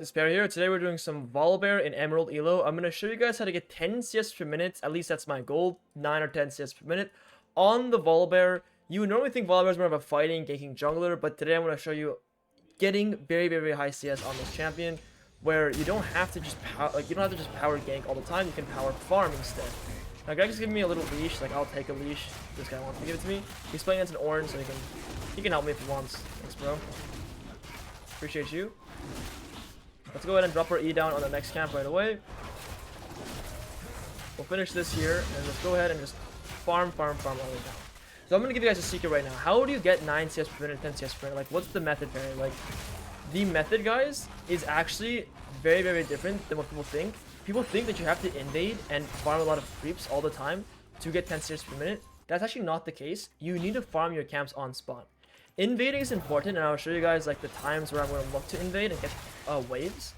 This pair here. Today we're doing some Volibear in Emerald Elo. I'm going to show you guys how to get 10 CS per minute. At least that's my goal. 9 or 10 CS per minute on the Volibear. You would normally think Volibear is more of a fighting, ganking jungler, but today I'm going to show you getting very high CS on this champion, where you don't have to just power gank all the time. You can power farm instead. Now Greg's giving me a little leash. Like, I'll take a leash. This guy wants to give it to me. He's playing against an orange, so he can help me if he wants. Thanks, bro. Appreciate you. Let's go ahead and drop our E down on the next camp right away. We'll finish this here, and let's go ahead and just farm all the way down. So I'm going to give you guys a secret right now. How do you get 9 CS per minute, 10 CS per minute? Like, what's the method, Perry? Like, the method, guys, is actually very different than what people think. People think that you have to invade and farm a lot of creeps all the time to get 10 CS per minute. That's actually not the case. You need to farm your camps on spawn. Invading is important, and I'll show you guys like the times where I'm going to look to invade and get waves.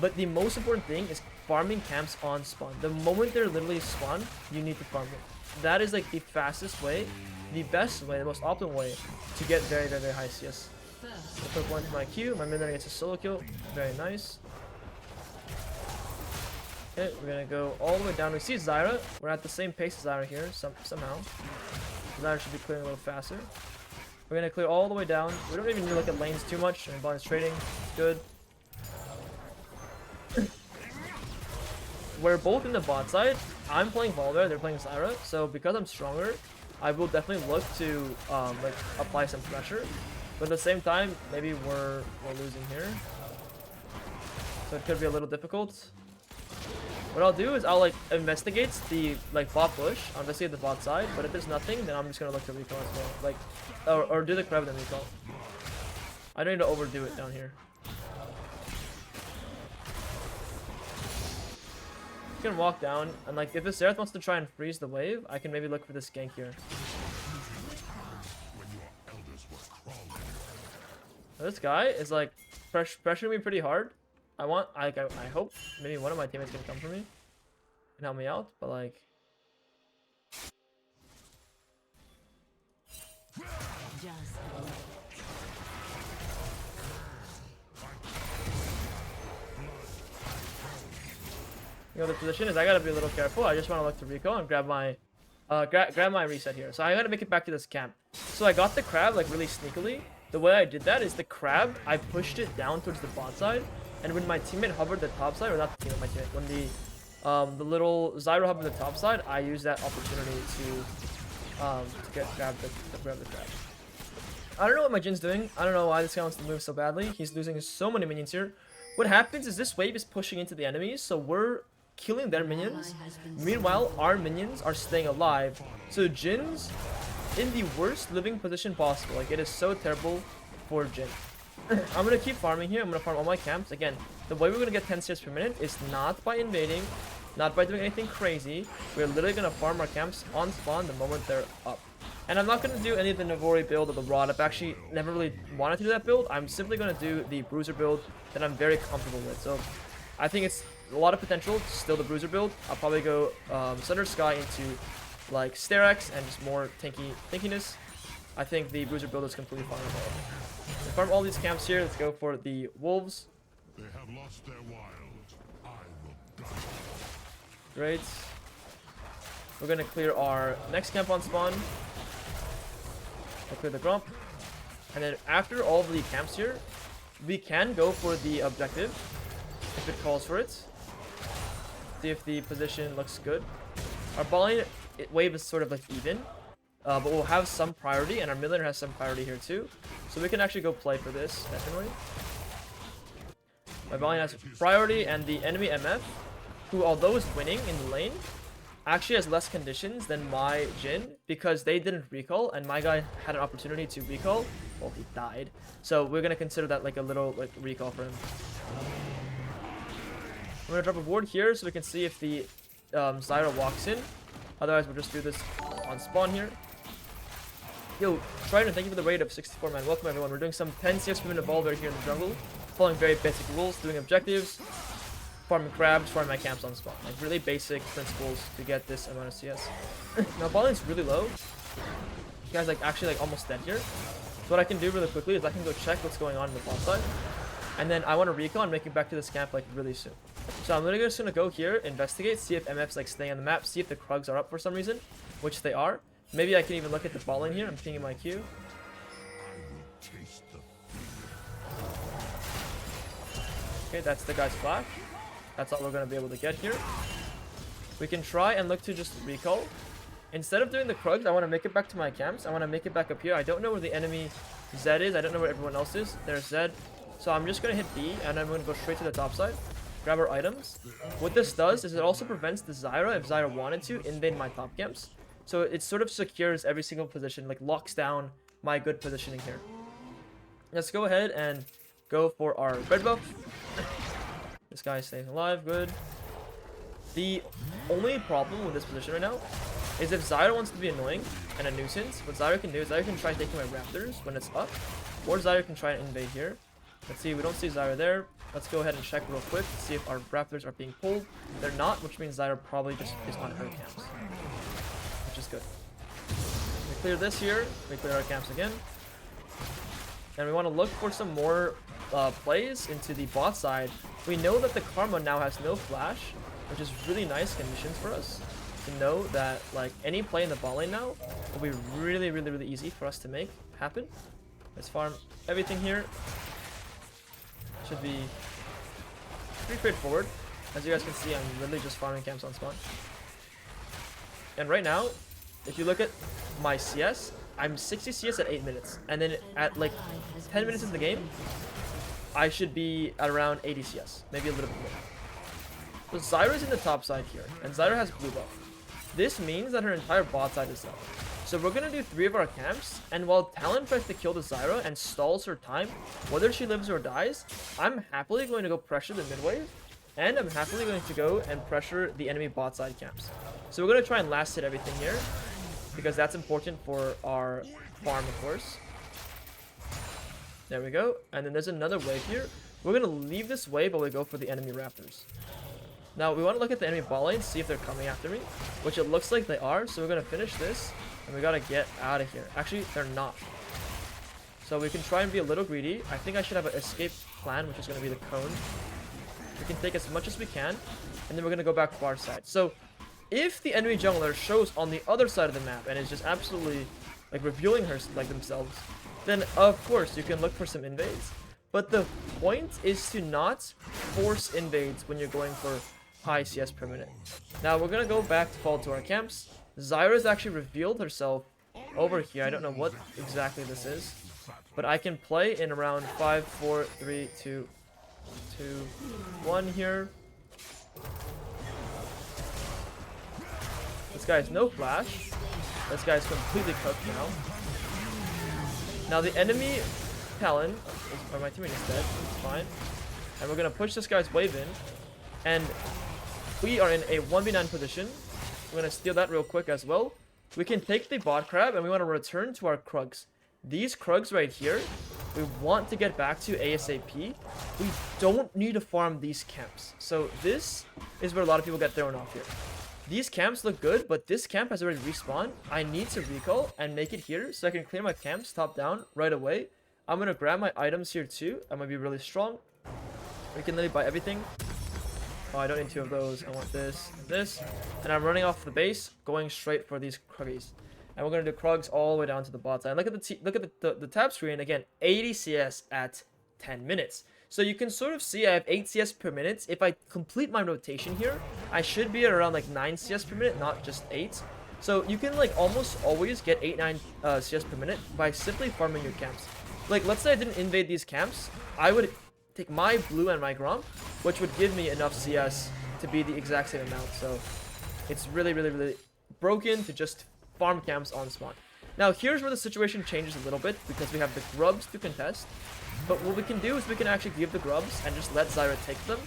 But the most important thing is farming camps on spawn. The moment they're literally spawned, you need to farm them. That is like the fastest way, the best way, the most optimal way to get very high CS. I'll put one to my Q. My minion gets a solo kill. Very nice. Okay, we're gonna go all the way down. We see Zyra. We're at the same pace as Zyra here somehow. Zyra should be clearing a little faster. We're gonna clear all the way down. We don't even need to look at lanes too much. And balance trading, it's good. We're both in the bot side. I'm playing Volibear, they're playing Zyra. So because I'm stronger, I will definitely look to like apply some pressure. But at the same time, maybe we're losing here. So it could be a little difficult. What I'll do is I'll like investigate the like bot push. I'll investigate the bot side, but if there's nothing, then I'm just gonna look to recall as well. Like or do the crab then recall. I don't need to overdo it down here. You can walk down, and like if the Seraph wants to try and freeze the wave, I can maybe look for this gank here. This guy is like pressuring me pretty hard. I hope maybe one of my teammates can come for me and help me out, but like you know, the position is I gotta be a little careful. I just want to look to recall and grab my grab my reset here. So I gotta make it back to this camp. So I got the crab like really sneakily. The way I did that is the crab, I pushed it down towards the bot side, and when my teammate hovered the top side, or not the teammate, my teammate, when the little Zyra hovered the top side, I used that opportunity to grab the crab. I don't know what my Jin's doing. I don't know why this guy wants to move so badly. He's losing so many minions here. What happens is this wave is pushing into the enemies, so we're killing their minions. Meanwhile, our minions are staying alive. So Jin's in the worst living position possible. Like, it is so terrible for Jin. I'm gonna keep farming here. I'm gonna farm all my camps. Again, the way we're gonna get 10 CS per minute is not by invading, not by doing anything crazy. We're literally gonna farm our camps on spawn the moment they're up. And I'm not gonna do any of the Navori build or the Rod. I've actually never really wanted to do that build. I'm simply gonna do the Bruiser build that I'm very comfortable with. So I think it's a lot of potential. Still the Bruiser build. I'll probably go Thunder Sky into like Sterex and just more tankiness. I think the Bruiser build is completely farmable. We farm all these camps here. Let's go for the Wolves. They have lost their wild. I will die. Great. We're gonna clear our next camp on spawn. We'll clear the Grump. And then after all of the camps here, we can go for the objective if it calls for it. See if the position looks good. Our ball lane wave is sort of like even, but we'll have some priority, and our mid laner has some priority here too. So we can actually go play for this, definitely. My ball lane has priority, and the enemy MF, who although is winning in the lane, actually has less conditions than my Jin, because they didn't recall, and my guy had an opportunity to recall. Well, he died. So we're gonna consider that like a little like recall for him. I'm gonna drop a ward here so we can see if the Zyra walks in. Otherwise, we'll just do this on spawn here. Yo, Strider, thank you for the raid of 64, man. Welcome, everyone. We're doing some 10 CS per minute Volibear here in the jungle. Following very basic rules, doing objectives, farming crabs, farming my camps on spawn. Like, really basic principles to get this amount of CS. Now, ball lane's really low. You guys, like, actually, like, almost dead here. So what I can do really quickly is I can go check what's going on in the bot side. And then I want to recon and make it back to this camp like really soon. So I'm literally just gonna go here, investigate, see if MF's like staying on the map, see if the Krugs are up for some reason, which they are. Maybe I can even look at the ball lane here. I'm pinging my Q. Okay, that's the guy's flash. That's all we're gonna be able to get here. We can try and look to just recall. Instead of doing the Krugs, I want to make it back to my camps. I want to make it back up here. I don't know where the enemy Zed is. I don't know where everyone else is. There's Zed. So I'm just going to hit B, and I'm going to go straight to the top side. Grab our items. What this does is it also prevents the Zyra, if Zyra wanted to, invade my top camps. So it sort of secures every single position, like locks down my good positioning here. Let's go ahead and go for our red buff. This guy is staying alive. Good. The only problem with this position right now is if Zyra wants to be annoying and a nuisance, what Zyra can do is Zyra can try taking my raptors when it's up, or Zyra can try and invade here. Let's see, we don't see Zyra there. Let's go ahead and check real quick to see if our raptors are being pulled. They're not, which means Zyra probably just is on her camps, which is good. We clear this here, we clear our camps again. And we want to look for some more plays into the bot side. We know that the Karma now has no flash, which is really nice conditions for us to know that like any play in the bot lane now will be really easy for us to make happen. Let's farm everything here. Should be pretty straightforward. As you guys can see, I'm literally just farming camps on spawn. And right now, if you look at my CS, I'm 60 CS at 8 minutes. And then at like 10 minutes into the game, I should be at around 80 CS, maybe a little bit more. So Zyra's in the top side here, and Zyra has blue buff. This means that her entire bot side is up. So we're gonna do 3 of our camps, and while Talon tries to kill the Zyra and stalls her time, whether she lives or dies, I'm happily going to go pressure the mid wave, and I'm happily going to go and pressure the enemy bot side camps. So we're gonna try and last hit everything here, because that's important for our farm, of course. There we go, and then there's another wave here. We're gonna leave this wave while we go for the enemy raptors. Now we want to look at the enemy ball lane, see if they're coming after me, which it looks like they are. So we're gonna finish this, and we gotta get out of here. Actually, they're not. So we can try and be a little greedy. I think I should have an escape plan, which is gonna be the cone. We can take as much as we can, and then we're gonna go back to our side. So if the enemy jungler shows on the other side of the map and is just absolutely like revealing her like themselves, then of course you can look for some invades. But the point is to not force invades when you're going for high CS per minute. Now we're gonna go back to fall to our camps. Zyra's actually revealed herself over here. I don't know what exactly this is, but I can play in around 5, 4, 3, 2, 1 here. This guy has no flash. This guy's completely cooked now. Now the enemy Talon, or my teammate is dead, it's fine. And we're gonna push this guy's wave in, and we are in a 1v9 position. We're gonna steal that real quick as well. We can take the bot crab, and we want to return to our Krugs. These Krugs right here, we want to get back to ASAP. We don't need to farm these camps. So this is where a lot of people get thrown off here. These camps look good, but this camp has already respawned. I need to recall and make it here so I can clear my camps top down right away. I'm gonna grab my items here too. I'm gonna be really strong. We can literally buy everything. Oh, I don't need 2 of those. I want this and this. And I'm running off the base, going straight for these Kruggies. And we're gonna do Krugs all the way down to the bot side. Look at the tab screen again. 80 CS at 10 minutes. So you can sort of see I have 8 CS per minute. If I complete my rotation here, I should be at around like 9 CS per minute, not just 8. So you can like almost always get 8-9 CS per minute by simply farming your camps. Like let's say I didn't invade these camps, I would take my blue and my Gromp, which would give me enough CS to be the exact same amount. So it's really broken to just farm camps on spawn. Now here's where the situation changes a little bit, because we have the grubs to contest. But what we can do is we can actually give the grubs and just let Zyra take them.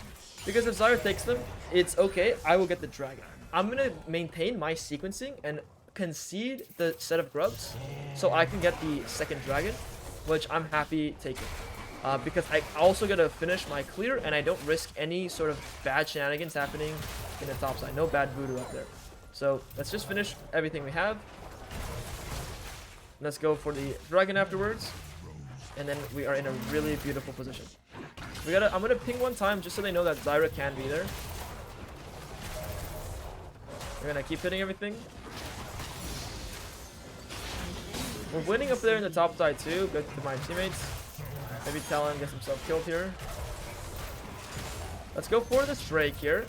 Because if Zyra takes them, it's okay, I will get the dragon. I'm going to maintain my sequencing and concede the set of grubs so I can get the second dragon, which I'm happy taking. Because I also get to finish my clear and I don't risk any sort of bad shenanigans happening in the top side. No bad voodoo up there. So let's just finish everything we have. Let's go for the dragon afterwards. And then we are in a really beautiful position. I'm gonna ping one time just so they know that Zyra can be there. We're gonna keep hitting everything. We're winning up there in the top side too. Good to my teammates. Maybe Talon gets himself killed here. Let's go for this Drake here.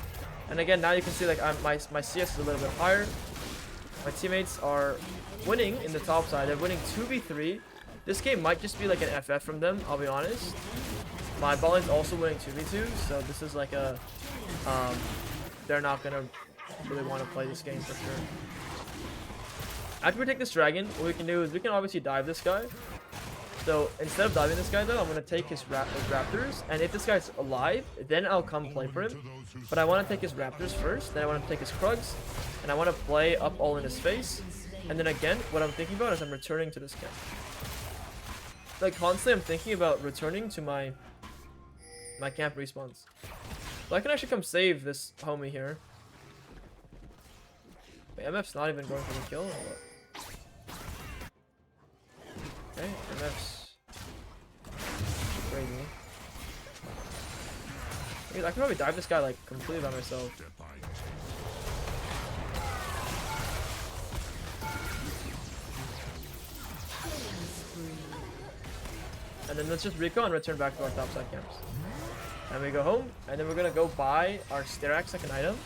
And again, now you can see like my CS is a little bit higher. My teammates are winning in the top side. They're winning 2v3. This game might just be like an FF from them, I'll be honest. My bot lane's also winning 2v2, so this is like a they're not gonna really want to play this game for sure. After we take this dragon, what we can do is we can obviously dive this guy. So instead of diving this guy though, I'm gonna take his raptors, and if this guy's alive, then I'll come play for him. But I want to take his raptors first, then I want to take his krugs, and I want to play up all in his face. And then again, what I'm thinking about is I'm returning to this camp. Like constantly, I'm thinking about returning to my camp respawns. So I can actually come save this homie here. Wait, MF's not even going for the kill. Or what? Okay, MF's crazy. I can probably dive this guy like completely by myself. And then let's just recon and return back to our topside camps. And we go home, and then we're gonna go buy our Sterax second item.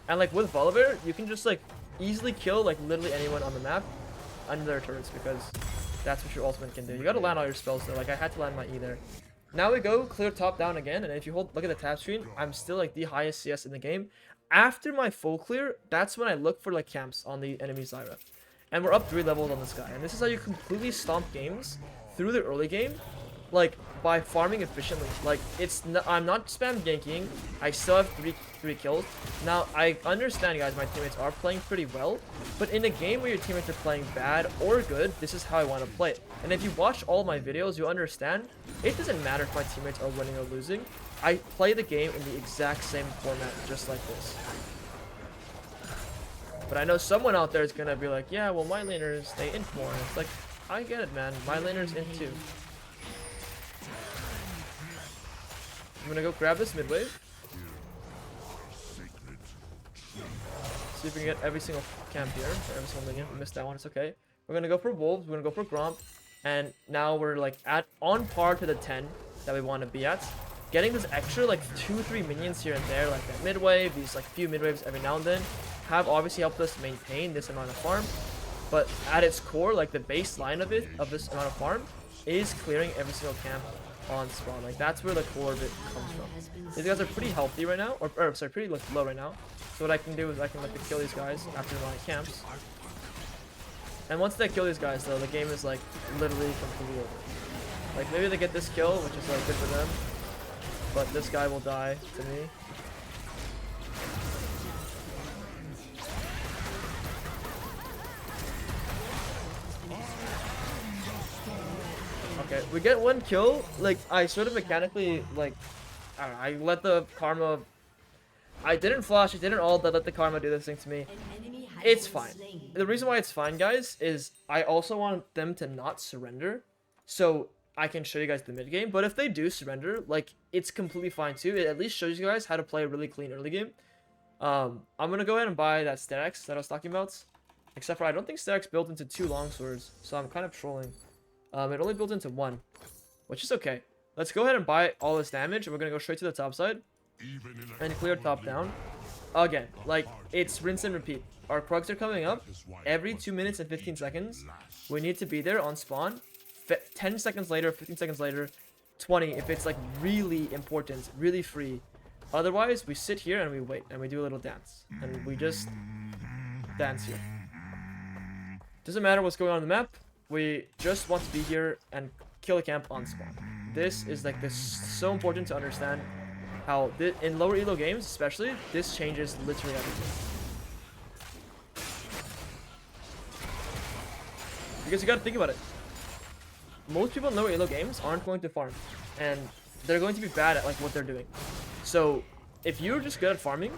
And like with Volibear, you can just like easily kill like literally anyone on the map under their turrets, because that's what your ultimate can do. You gotta land all your spells though. Like I had to land my E there. Now we go clear top down again, and if you look at the tab screen, I'm still like the highest CS in the game. After my full clear, that's when I look for like camps on the enemy Zyra. And we're up 3 levels on this guy. And this is how you completely stomp games through the early game, like by farming efficiently. Like I'm not spam ganking. I still have three kills. Now I understand, guys, my teammates are playing pretty well, but in a game where your teammates are playing bad or good, this is how I want to play it. And if you watch all my videos, you understand it doesn't matter if my teammates are winning or losing. I play the game in the exact same format, just like this. But I know someone out there is gonna be like, yeah, well, my laners, they int more. It's like, I get it, man. My laners int too. I'm gonna go grab this mid wave. See if we can get every single camp here. Or every single minion. We missed that one. It's okay. We're gonna go for wolves. We're gonna go for Gromp. And now we're like on par to the 10 that we want to be at. Getting this extra like 2-3 minions here and there, like that mid wave, these like few mid waves every now and then, have obviously helped us maintain this amount of farm. But at its core, like the baseline of this amount of farm, is clearing every single camp on spawn. Like that's where the core of it comes from. These guys are pretty healthy right now, or sorry, pretty like low right now. So what I can do is I can like kill these guys after my camps. And once they kill these guys though, the game is like literally completely over. Like maybe they get this kill, which is like good for them, but this guy will die to me. Okay, we get one kill. Like I sort of mechanically like I let the karma. I didn't flash. I didn't ult. I let the karma do this thing to me. It's fine. The reason why it's fine, guys, is I also want them to not surrender, so I can show you guys the mid game. But if they do surrender, like it's completely fine too. It at least shows you guys how to play a really clean early game. I'm gonna go ahead and buy that Sterax that I was talking about. Except for I don't think Sterax built into 2 longswords, so I'm kind of trolling. It only built into 1, which is okay. Let's go ahead and buy all this damage, and we're gonna go straight to the top side and clear top down. Again, like it's rinse and repeat. Our krugs are coming up every 2 minutes and 15 seconds. We need to be there on spawn. 10 seconds later, 15 seconds later, 20 if it's like really important, really free. Otherwise, we sit here and we wait and we do a little dance, and we just dance here. Doesn't matter what's going on in the map. We just want to be here and kill a camp on spawn. This is like so important to understand how in lower elo games, especially, this changes literally everything. Because you gotta think about it. Most people in lower elo games aren't going to farm, and they're going to be bad at like what they're doing. So if you're just good at farming,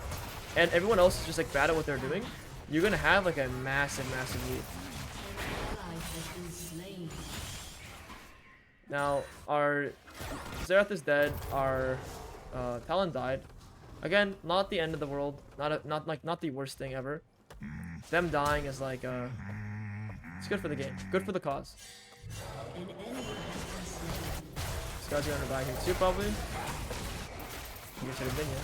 and everyone else is just like bad at what they're doing, you're gonna have like a massive lead. Now our Xerath is dead. Our Talon died. Again, not the end of the world. Not the worst thing ever. Them dying is like it's good for the game. Good for the cause. This guy's gonna die here too, probably. You should have minion.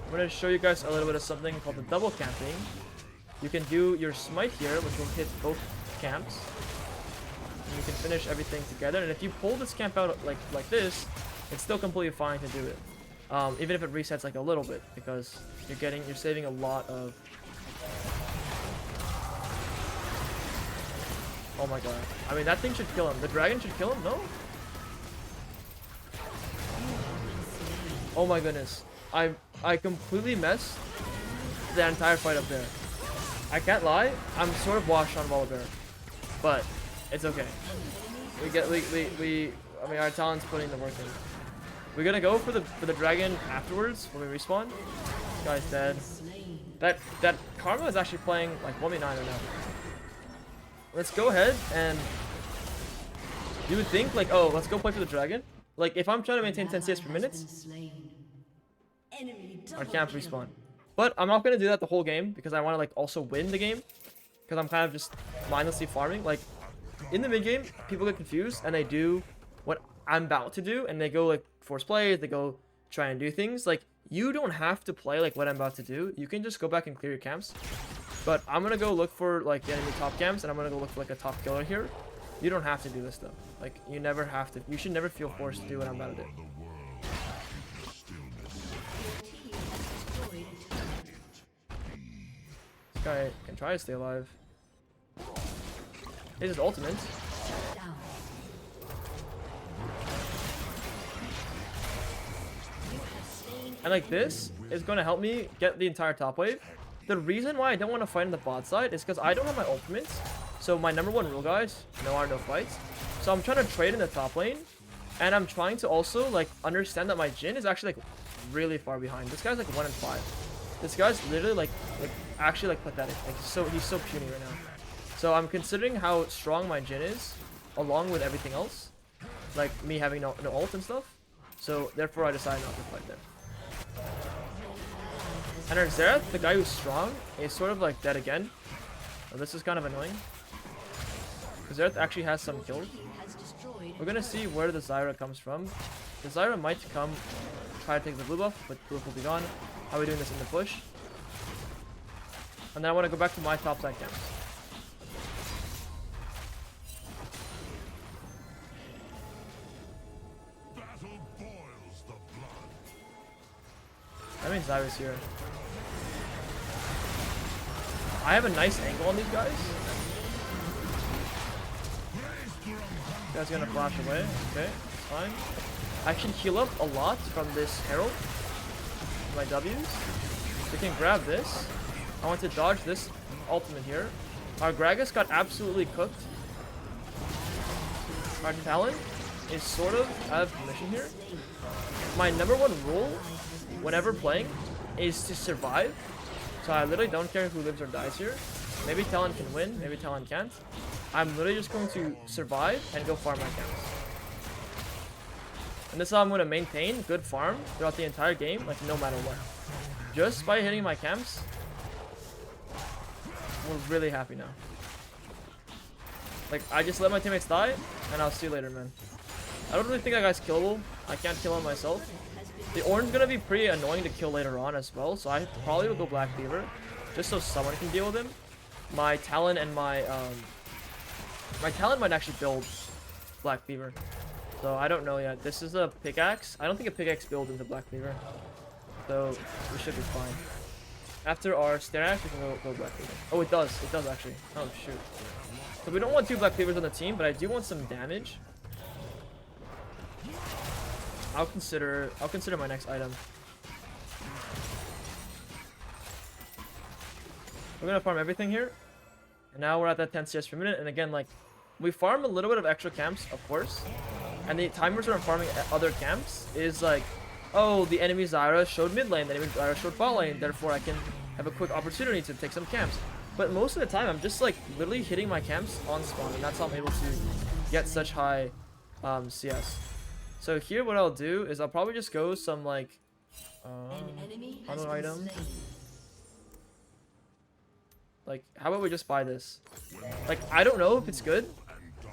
I'm gonna show you guys a little bit of something called the double camping. You can do your smite here, which will hit both camps. And you can finish everything together. And if you pull this camp out like this, it's still completely fine to do it. Even if it resets like a little bit, because you're saving a lot of. Oh my god. I mean, that thing should kill him. The dragon should kill him? No? Oh my goodness. I completely messed the entire fight up there. I can't lie, I'm sort of washed on Volibear. But it's okay. I mean, our talent's putting the work in. We're gonna go for the dragon afterwards when we respawn. This guy's dead. That Karma is actually playing like 1v9 right now. Let's go ahead and you would think like, oh, let's go play for the dragon. Like if I'm trying to maintain 10 CS per minute, I can't respawn. But I'm not gonna do that the whole game because I want to like also win the game. Because I'm kind of just mindlessly farming. Like in the mid game, people get confused and they do what I'm about to do, and they go like force plays, they go try and do things. Like you don't have to play like what I'm about to do. You can just go back and clear your camps. But I'm gonna go look for like the enemy top camps, and I'm gonna go look for like a top killer here. You don't have to do this though. Like you never have to. You should never feel forced to do what I'm about to do. This guy can try to stay alive. It's his ultimate. And like this is going to help me get the entire top wave. The reason why I don't want to fight on the bot side is because I don't have my ultimates. So my number one rule, guys, no R, no fights. So I'm trying to trade in the top lane. And I'm trying to also like understand that my Jhin is actually like really far behind. This guy's like 1 in 5. This guy's literally like actually like pathetic. Like he's so puny right now. So I'm considering how strong my Jhin is, along with everything else, like me having no ult and stuff. So therefore I decided not to fight there. And our Xerath, the guy who's strong, is sort of like dead again. So this is kind of annoying. Because Xerath actually has some kills. We're gonna see where the Zyra comes from. The Zyra might come try to take the blue buff, but blue buff will be gone. How are we doing this in the push? And then I want to go back to my top side camps. That means Zyra's here. I have a nice angle on these guys. This guy's gonna flash away. Okay, it's fine. I can heal up a lot from this Herald. My W's. We can grab this. I want to dodge this ultimate here. Our Gragas got absolutely cooked. Our Talon is sort of out of commission here. My number one rule whenever playing is to survive. So I literally don't care who lives or dies here. Maybe Talon can win, maybe Talon can't. I'm literally just going to survive and go farm my camps. And this is how I'm going to maintain good farm throughout the entire game, like no matter what. Just by hitting my camps, we're really happy now. Like, I just let my teammates die, and I'll see you later, man. I don't really think that guy's killable. I can't kill him myself. The orange is going to be pretty annoying to kill later on as well, so I probably will go Black Beaver, just so someone can deal with him. My Talon and my Talon might actually build Black Beaver. So I don't know yet. This is a pickaxe. I don't think a pickaxe builds into Black Beaver. So we should be fine. After our stair axe, we can go Black Beaver. Oh, it does. It does actually. Oh, shoot. So we don't want 2 Black Beavers on the team, but I do want some damage. I'll consider my next item. We're gonna farm everything here. And now we're at that 10 CS per minute. And again, like, we farm a little bit of extra camps, of course. And the timers when I'm farming other camps is like, oh, the enemy Zyra showed mid lane, the enemy Zyra showed bot lane, therefore I can have a quick opportunity to take some camps. But most of the time, I'm just like literally hitting my camps on spawn, and that's how I'm able to get such high CS. So here, what I'll do is I'll probably just go some like other item. Like, how about we just buy this? Like, I don't know if it's good,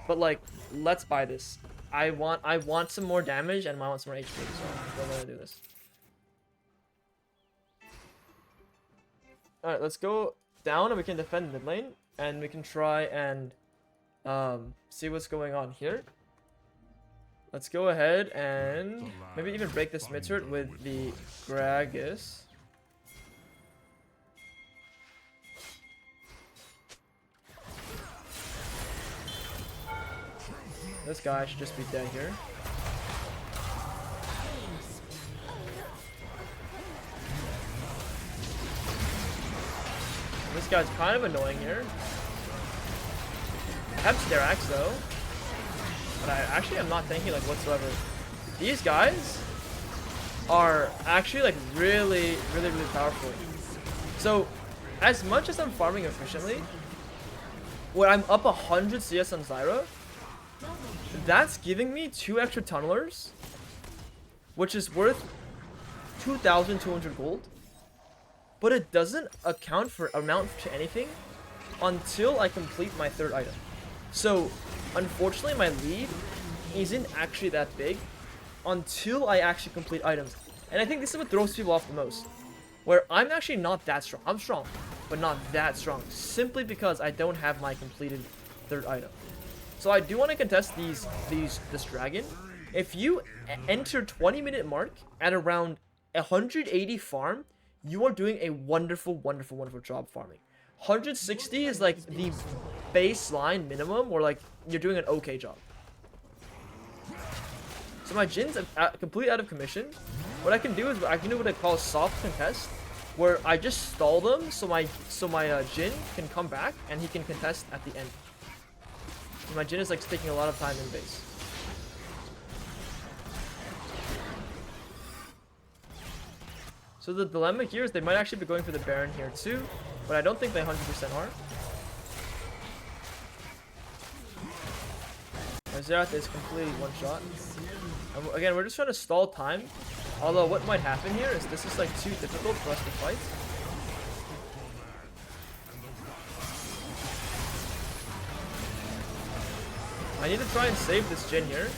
but like, let's buy this. I want some more damage and I want some more HP, so we're gonna do this. Alright, let's go down and we can defend mid lane, and we can try and see what's going on here. Let's go ahead and maybe even break this mid turret with the Gragas. This guy should just be dead here. This guy's kind of annoying here. I have Sterax though, but I actually am not tanky like whatsoever. These guys are actually like really powerful. So as much as I'm farming efficiently, when I'm up 100 CS on Zyra, that's giving me 2 extra tunnelers, which is worth 2,200 gold. But it doesn't amount to anything until I complete my 3rd item. So unfortunately, my lead isn't actually that big until I actually complete items. And I think this is what throws people off the most, where I'm actually not that strong. I'm strong, but not that strong, simply because I don't have my completed 3rd item. So I do want to contest this dragon. If you enter 20-minute mark at around 180 farm, you are doing a wonderful job farming. 160 is like the baseline minimum, or like you're doing an okay job. So my Jin's completely out of commission. What I can do is I can do what I call a soft contest, where I just stall them so my Jin can come back and he can contest at the end. So my Jin is like taking a lot of time in base. So the dilemma here is they might actually be going for the Baron here too, but I don't think they 100% are. Xerath is completely one shot. Again, we're just trying to stall time. Although what might happen here is this is like too difficult for us to fight. I need to try and save this Jin here.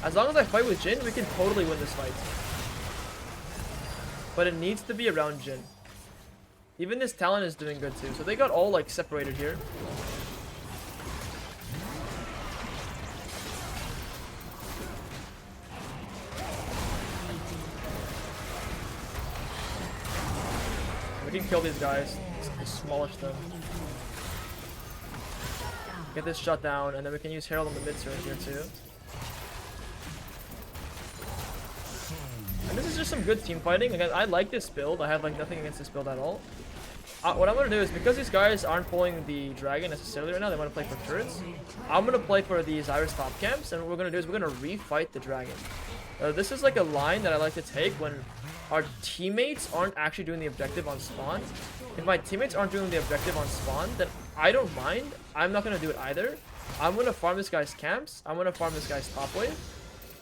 As long as I fight with Jin, we can totally win this fight. But it needs to be around Jin. Even this Talon is doing good too. So they got all like separated here. We can kill these guys. Just smolish them. Get this shut down, and then we can use Herald on the mid turret here too. And this is just some good team fighting. Again, I like this build. I have like nothing against this build at all. What I'm gonna do is, because these guys aren't pulling the dragon necessarily right now, they want to play for turrets. I'm gonna play for the Zyra's top camps, and what we're gonna do is we're gonna refight the dragon. This is like a line that I like to take when our teammates aren't actually doing the objective on spawn. If my teammates aren't doing the objective on spawn, then I don't mind. I'm not gonna do it either. I'm gonna farm this guy's camps. I'm gonna farm this guy's top wave,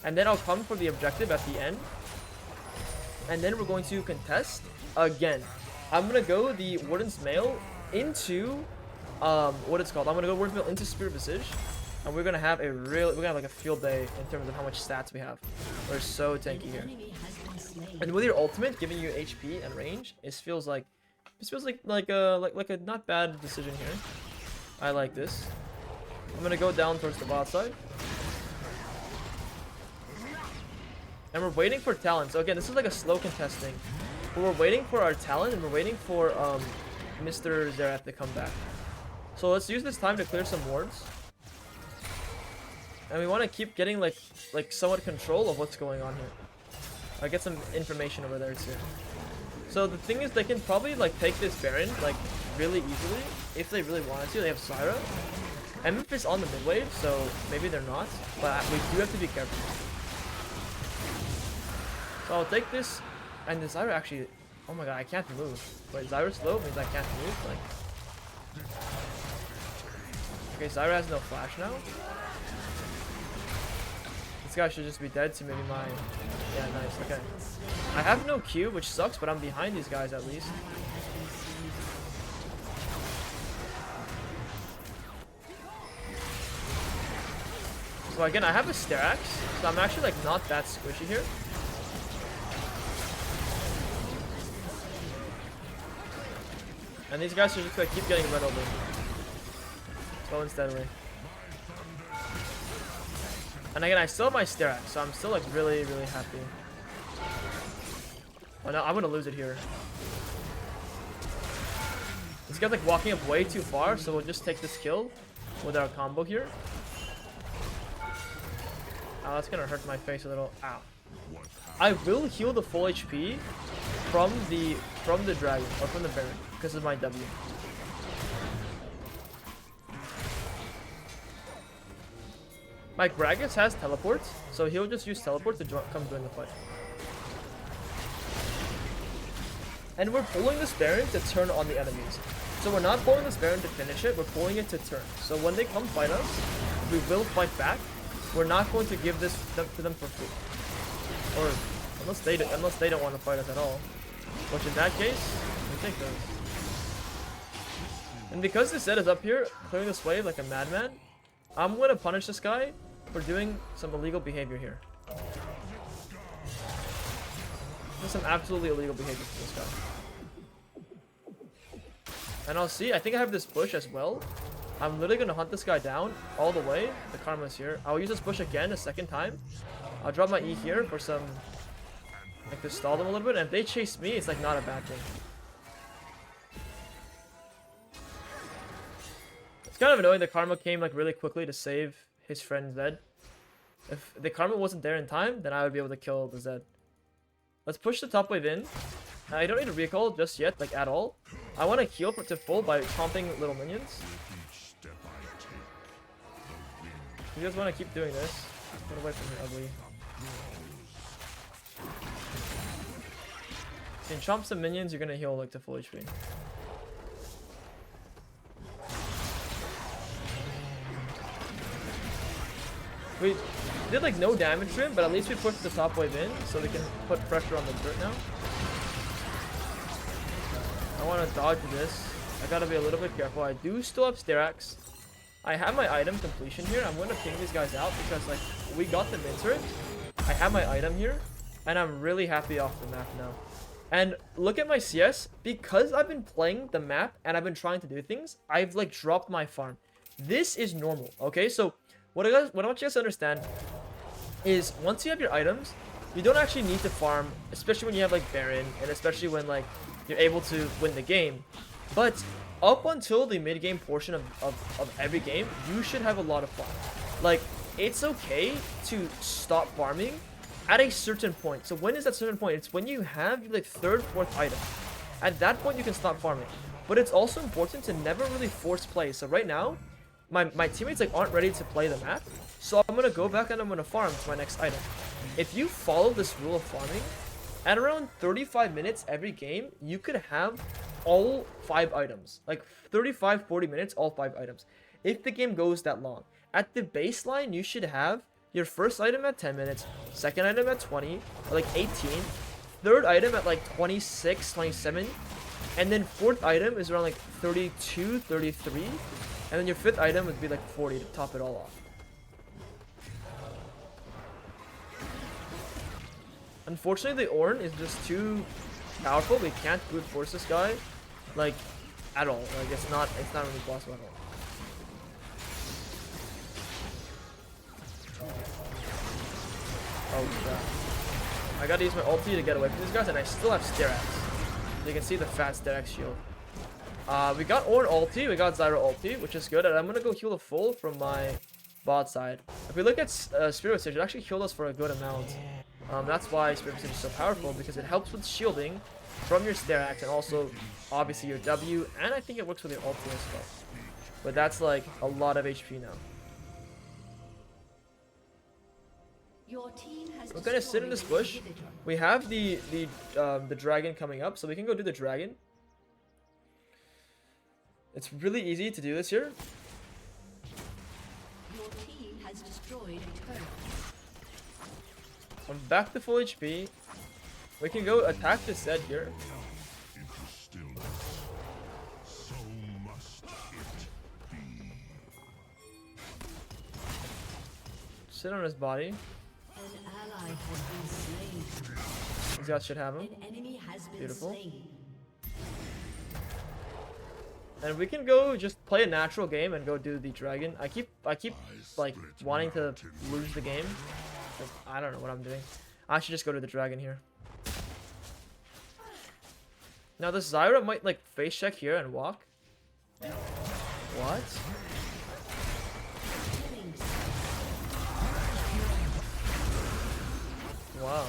and then I'll come for the objective at the end. And then we're going to contest again. I'm gonna go the Warden's Mail into what it's called. I'm gonna go Warden's Mail into Spirit Visage, and we're gonna have like a field day in terms of how much stats we have. We're so tanky here. And with your ultimate giving you HP and range, this feels like a not bad decision here. I like this. I'm gonna go down towards the bot side. And we're waiting for Talon. So again, this is like a slow contesting. But we're waiting for our Talon, and we're waiting for Mr. Xerath to come back. So let's use this time to clear some wards. And we want to keep getting like somewhat control of what's going on here. I get some information over there too. So the thing is, they can probably like take this Baron like really easily if they really wanted to. They have Zyra. MF is on the mid wave, so maybe they're not. But we do have to be careful. So I'll take this, and the Zyra actually Oh my god, I can't move. Wait, Zyra's slow means I can't move? Like... Okay, Zyra has no flash now. This guy should just be dead to maybe my... Yeah, nice, okay. I have no Q, which sucks, but I'm behind these guys at least. So again, I have a Stair Axe, so I'm actually like not that squishy here. And these guys are just gonna keep getting run over. Slow and steadily. And again, I still have my Stair Axe, so I'm still like really, really happy. Oh no, I'm gonna lose it here. This guy's like walking up way too far, so we'll just take this kill with our combo here. Oh, that's gonna hurt my face a little. Ow. I will heal the full HP from the dragon or from the Baron because of my W. My Gragas has teleports, so he'll just use teleport to come join the fight. And we're pulling this Baron to turn on the enemies. So we're not pulling this Baron to finish it, we're pulling it to turn. So when they come fight us, we will fight back. We're not going to give this to them for free. Or unless they don't want to fight us at all. Which in that case, we take those. And because the set is up here, clearing this wave like a madman, I'm going to punish this guy for doing some illegal behavior here. There's some absolutely illegal behavior from this guy. And I'll see, I think I have this bush as well. I'm literally going to hunt this guy down all the way. The karma's here. I'll use this bush again a second time. I'll drop my E here for some... like to stall them a little bit. And if they chase me, it's like not a bad thing. It's kind of annoying the karma came like really quickly to save his friend Zed. If the karma wasn't there in time, then I would be able to kill the Zed. Let's push the top wave in. I don't need to recall just yet, like at all. I want to heal to full by chomping little minions. You guys want to keep doing this? Get away from me, ugly. You can chomp some minions, you're gonna heal like to full HP. We did like no damage to him, but at least we pushed the top wave in, so we can put pressure on the dirt now. I want to dodge this. I gotta be a little bit careful. I do still have Stair Axe. I have my item completion here. I'm going to ping these guys out because like we got the mid turret. I have my item here, and I'm really happy off the map now. And look at my CS. Because I've been playing the map and I've been trying to do things, I've like dropped my farm. This is normal, okay? So what I want you guys to understand is once you have your items, you don't actually need to farm, especially when you have like Baron, and especially when like you're able to win the game. But up until the mid-game portion of every game, you should have a lot of fun. Like, it's okay to stop farming at a certain point. So when is that certain point? It's when you have like third, fourth item. At that point, you can stop farming. But it's also important to never really force play. So right now, my teammates like aren't ready to play the map. So I'm gonna go back and I'm gonna farm to my next item. If you follow this rule of farming, at around 35 minutes every game, you could have all 5 items. Like 35-40 minutes, all 5 items. If the game goes that long. At the baseline, you should have your first item at 10 minutes, second item at 20, or like 18, third item at like 26, 27, and then fourth item is around like 32, 33, and then your fifth item would be like 40 to top it all off. Unfortunately, the Ornn is just too powerful. We can't brute force this guy, like, at all. Like, it's not really possible at all. Oh crap! I gotta use my ulti to get away from these guys, and I still have Stair Axe. You can see the fat Stair Axe shield. We got Ornn ulti, we got Zyra ulti, which is good, and I'm gonna go heal the full from my bot side. If we look at Spirit Sage, it actually healed us for a good amount. That's why Spirit Sage is so powerful, because it helps with shielding from your Stair Axe and also obviously your W, and I think it works with your ulti as well. But that's like a lot of HP now. Your team has We're gonna sit in this bush. We have the dragon coming up, so we can go do the dragon. It's really easy to do this here. Your team has destroyed a turret. I'm back to full HP. We can go attack this Zed here. Into stillness. So must it be. Sit on his body. An ally has been slain. These guys should have him. An enemy has been Beautiful. slain. And we can go just play a natural game and go do the dragon. I keep like wanting to lose the game. Like, I don't know what I'm doing. I should just go to the dragon here. Now this Zyra might like face check here and walk. What? Wow.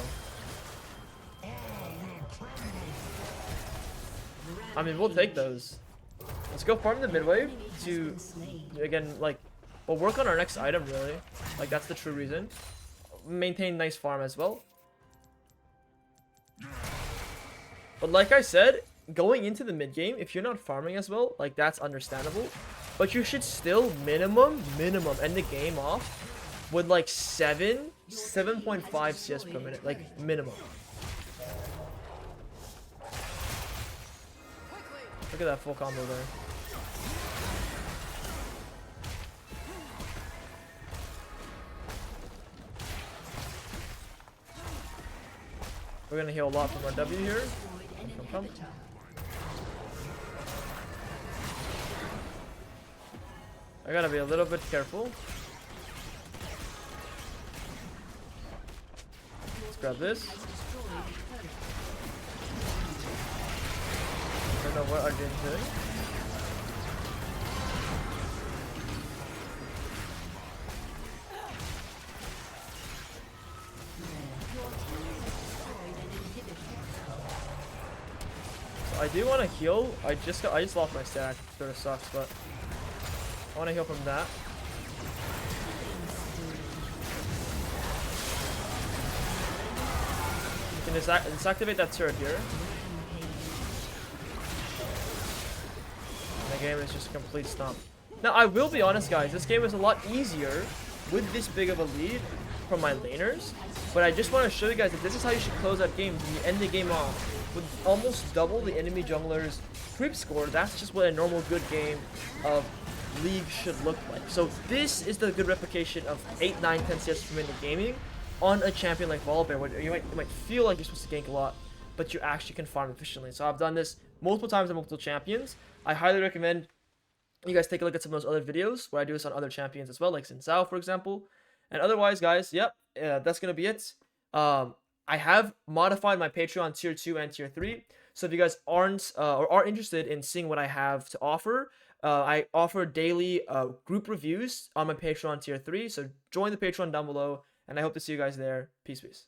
I mean, we'll take those. Let's go farm the mid wave to, again, like, we'll work on our next item, really. Like, that's the true reason. Maintain nice farm as well. But like I said, going into the mid game, if you're not farming as well, like, that's understandable. But you should still minimum, end the game off with, like, 7.5 CS per minute. Like, minimum. Look at that full combo there. We're gonna heal a lot from our W here. Come. I gotta be a little bit careful. Let's grab this. I don't know what Arjun's doing. So I do want to heal. I just lost my stack. Sort of sucks, but I want to heal from that. You can just activate that turret here. The game is just a complete stomp. Now, I will be honest, guys. This game is a lot easier with this big of a lead from my laners. But I just want to show you guys that this is how you should close out games. You end the game off with almost double the enemy jungler's creep score. That's just what a normal good game of League should look like. So this is the good replication of 8, 9, 10 CS per minute gaming on a champion like Volibear, where you might feel like you're supposed to gank a lot, but you actually can farm efficiently. So I've done this multiple times on multiple champions. I highly recommend you guys take a look at some of those other videos where I do this on other champions as well, like Xin Zhao, for example. And otherwise, guys, yep, that's going to be it. I have modified my Patreon tier 2 and tier 3. So if you guys aren't or are interested in seeing what I have to offer, I offer daily group reviews on my Patreon tier 3. So join the Patreon down below, and I hope to see you guys there. Peace, peace.